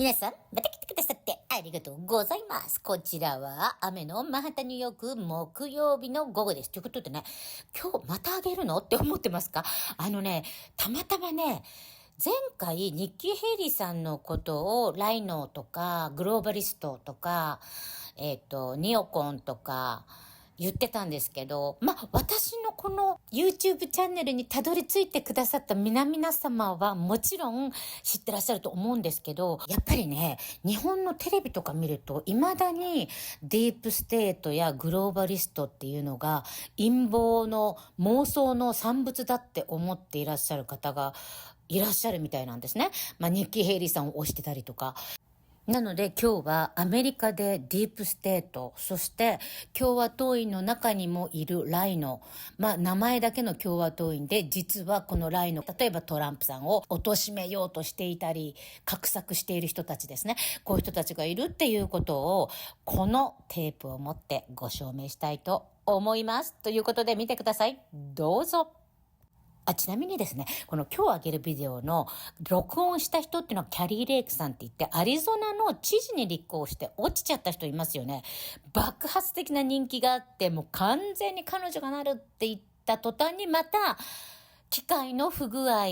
皆さん、また来てくださってありがとうございます。こちらは雨のマンハッタンニューヨーク木曜日の午後です。ということでね、今日またあげるのって思ってますか？たまたまね、前回ニッキー・ヘイリーさんのことをライノとかグローバリストとか、ネオコンとか言ってたんですけど、私のこの YouTube チャンネルにたどり着いてくださった皆様はもちろん知ってらっしゃると思うんですけど、やっぱりね、日本のテレビとか見ると未だにディープステートやグローバリストっていうのが陰謀の妄想の産物だって思っていらっしゃる方がいらっしゃるみたいなんですね。ニッキー・ヘイリーさんを推してたりとか。なので今日はアメリカでディープステート、そして共和党員の中にもいるライノ、名前だけの共和党員で、実はこのライノ、例えばトランプさんを貶めようとしていたり画策している人たちですね。こういう人たちがいるっていうことをこのテープを持ってご証明したいと思います。ということで見てください。どうぞ。ちなみにですね、この今日あげるビデオの録音した人っていうのはキャリーレイクさんって言って、アリゾナの知事に立候補して落ちちゃった人いますよね。爆発的な人気があって、もう完全に彼女がなるって言った途端にまた機械の不具合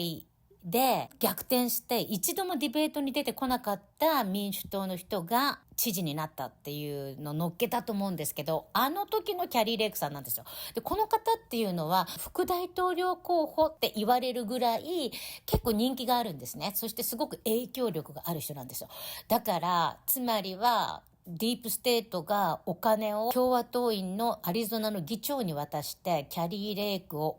で逆転して、一度もディベートに出てこなかった民主党の人が知事になったっていうのを乗っけたと思うんですけど、あの時のキャリーレイクさんなんですよ。で、この方っていうのは副大統領候補って言われるぐらい結構人気があるんですね。そしてすごく影響力がある人なんですよ。だからつまりはディープステートがお金を共和党員のアリゾナの議長に渡してキャリーレイクを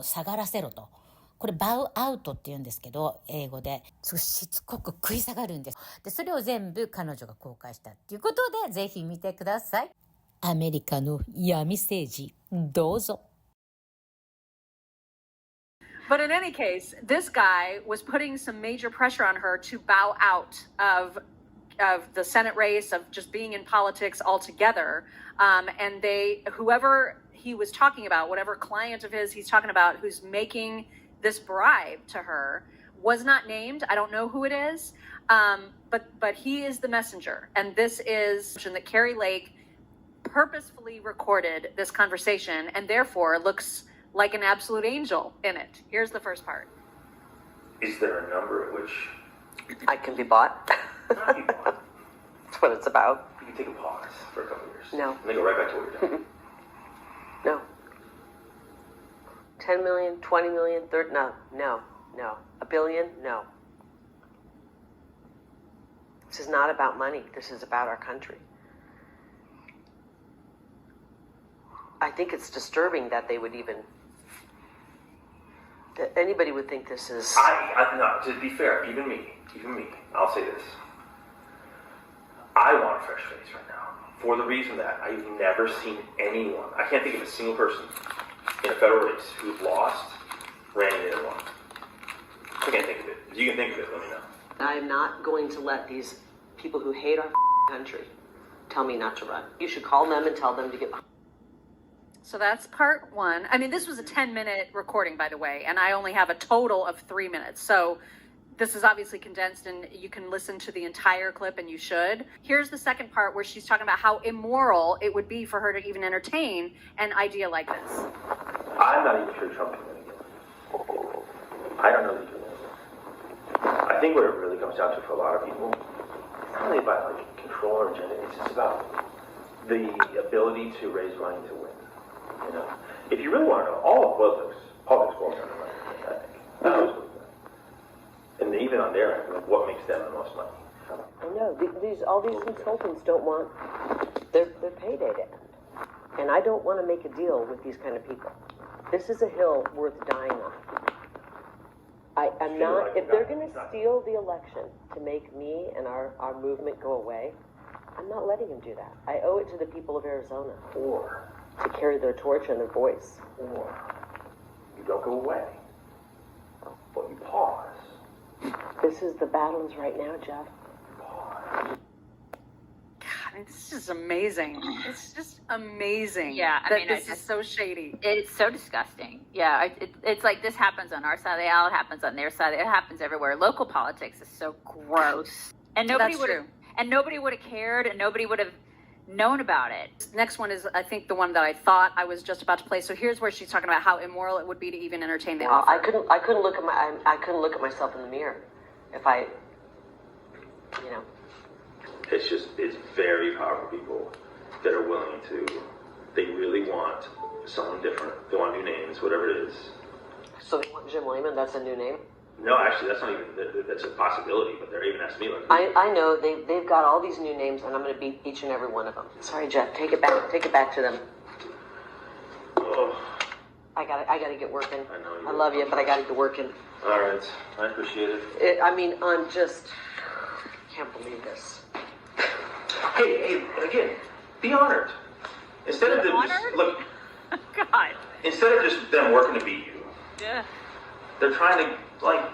下がらせろと。これバウアウトって言うんですけど、英語でしつこく食い下がるんです。で、それを全部彼女が公開したっていうことで、ぜひ見てください。アメリカの闇政治、どうぞ。But in any case, this guy was putting some major pressure on her to bow out of the Senate race, of just being in politics altogether. And whoever he was talking about, whatever client of his he's talking about, who's making this bribe to her, was not named. I don't know who it is, but he is the messenger. And this is that Kari Lake purposefully recorded this conversation and therefore looks like an absolute angel in it. Here's the first part. Is there a number at which I can be bought? not be bought? That's what it's about. You can take a pause for a couple of years. No. And then go right back to what you're doing. No. 10 million, 20 million, 30, no. A billion, no. This is not about money. This is about our country. I think it's disturbing that they would even, that anybody would think this is... No, to be fair, even me, I'll say this. I want a fresh face right now, for the reason that I've never seen anyone, I can't think of a single person in a federal race who's lost, ran in and won. I can't think of it. If you can think of it, let me know. I am not going to let these people who hate our country tell me not to run. You should call them and tell them to get... So that's part one. I mean, this was a 10-minute recording, by the way, and I only have a total of 3 minutes. So this is obviously condensed, and you can listen to the entire clip, and you should. Here's the second part where she's talking about how immoral it would be for her to even entertain an idea like this. I'm not even sure Trump can win again. I don't know that he can win. I think what it really comes down to for a lot of people, it's not really about like control or agenda. It's just about the ability to raise money to win. You know, if you really want to know, all of politics boils down to money. I think. That always boils down. And even on their end, like, what makes them the most money? I know. All these consultants don't want their payday to end. And I don't want to make a deal with these kind of people. This is a hill worth dying on. I'm not, if they're going to steal the election to make me and our movement go away, I'm not letting them do that. I owe it to the people of Arizona. Or to carry their torch and their voice. Or you don't go away, but you pause. This is the battles right now, Jeff. Pause. God, this is amazing. It's just amazing. Yeah, I mean, this is so shady. It's so disgusting. Yeah, it's like this happens on our side of the aisle, it happens on their side, it happens everywhere. Local politics is so gross. and nobody That's would have, true. and nobody would have cared, and nobody would have known about it. Next one is, I think, the one that I thought I was just about to play. So here's where she's talking about how immoral it would be to even entertain the Well, offer. I couldn't look at myself in the mirror if I, you know. It's very powerful people that are willing to, they really want someone different. They want new names, whatever it is. So they want Jim Lehman, that's a new name? No, actually, that's not even, that's a possibility, but they're even asking me like, I know, they've got all these new names, and I'm going to beat each and every one of them. Sorry, Jeff, take it back to them. oh, I gotta get working. I know you I do. love you, but I gotta get working. all right, I appreciate it. I'm just, can't believe this. Hey, again, be honored. Instead of them just, Honored? look, God. instead of just them working to beat you, Yeah. they're trying to, like,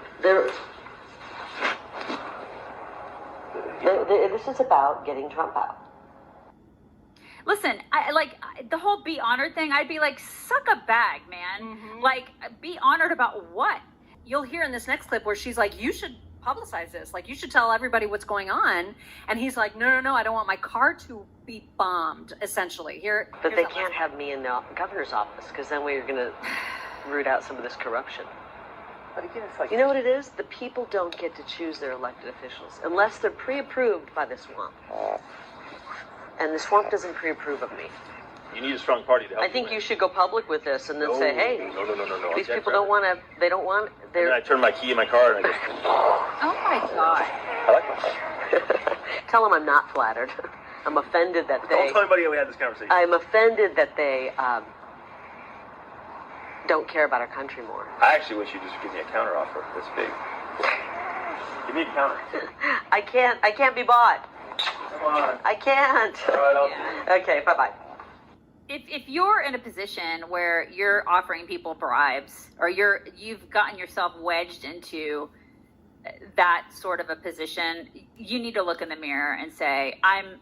This is about getting Trump out. Listen, the whole be honored thing. I'd be like, suck a bag, man. Like, be honored about what? You'll hear in this next clip where she's like, you should publicize this. Like, you should tell everybody what's going on. And he's like, no, I don't want my car to be bombed, essentially. But they can't have me in the governor's office, because then we're going to root out some of this corruption. but again, it's like, You know what it is? The people don't get to choose their elected officials unless they're pre-approved by the swamp. And the swamp doesn't pre-approve of me. you need a strong party to help I think you should go public with this and then say, hey, No. these people don't want to, they don't want, And then I they're, turn my key in my car and I go, Oh my God. I like that. tell them I'm not flattered. I'm offended that Don't they, tell anybody we had this conversation. I'm offended that they don't care about our country more. I actually wish you'd just give me a counter offer this big. Give me a counter. I can't be bought. Come on. I can't. All right, I'll Yeah. Okay, bye-bye. If you're in a position where you're offering people bribes, or you've gotten yourself wedged into that sort of a position, you need to look in the mirror and say, I'm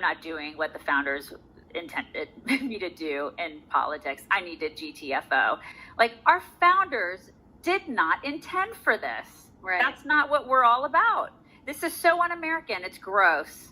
not doing what the founders intended me to do in politics. I need to GTFO. Like, our founders did not intend for this. Right. That's not what we're all about. This is so un-American. It's gross.